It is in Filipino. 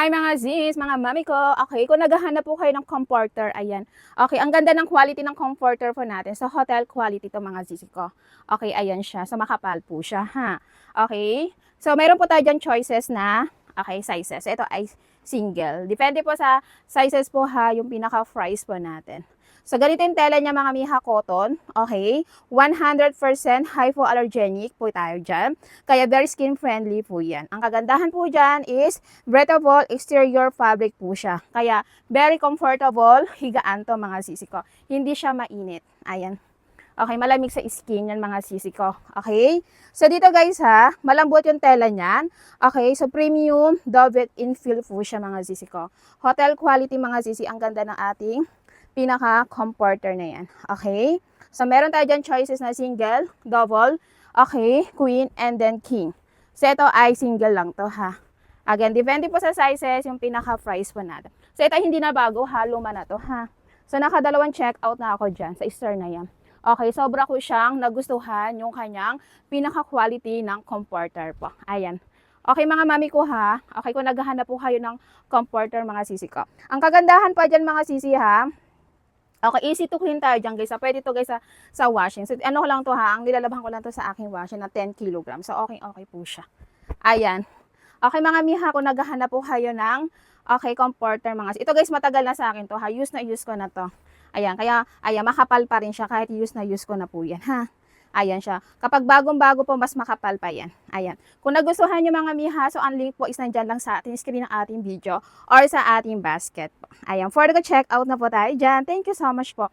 Hi mga Zs, mga mami ko. Okay, kung naghahanap po kayo ng comforter, ayan. Okay, ang ganda ng quality ng comforter po natin. So, hotel quality to mga Zs ko. Okay, ayan siya. So, makapal po siya, ha. Okay. So, meron po tayo dyan choices na, okay, sizes. Ito ay single. Depende po sa sizes po ha, yung pinaka-price po natin. So, ganito yung tela niya mga miha cotton. Okay. 100% hypoallergenic po tayo dyan. Kaya very skin friendly po yan. Ang kagandahan po dyan is breathable exterior fabric po siya. Kaya very comfortable higaan to mga sisi ko. Hindi siya mainit. Ayan. Okay, malamig sa skin yan mga sisi ko. Okay? So dito guys ha, malambot yung tela niyan. Okay, so premium velvet infill po siya mga sisi ko. Hotel quality mga sisi, ang ganda ng ating pinaka-comforter na yan. Okay? So meron tayo dyan choices na single, double, okay, queen, and then king. So ito ay single lang to ha. Again, depende po sa sizes, yung pinaka-price po natin. So ito hindi na bago ha, luma na to ha. So nakadalawang check out na ako dyan sa store na yan. Okay, sobra ko siyang nagustuhan yung kanyang pinaka-quality ng comforter po. Ayan. Okay mga mami ko ha. Okay, kung naghahanap po kayo ng comforter mga sisi ko. Ang kagandahan pa dyan mga sisi ha. Okay, easy to clean tayo dyan guys. Pwede to guys sa washing. So ano ko lang to ha, ang nilalabhan ko lang to sa aking washing na 10 kg. So okay po siya. Ayan. Okay mga miha, kung naghahanap po kayo ng okay, comforter mga. Ito guys, matagal na sa akin to ha. Use na use ko na to. Ayan, kaya ayan, makapal pa rin siya kahit use na use ko na po yan ha. Ayan siya. Kapag bagong-bago po, mas makapal pa yan. Ayan. Kung nagustuhan nyo mga miha, so ang link po is nandyan lang sa ating screen ng ating video or sa ating basket po. Ayan. For the check out na po tayo dyan. Thank you so much po.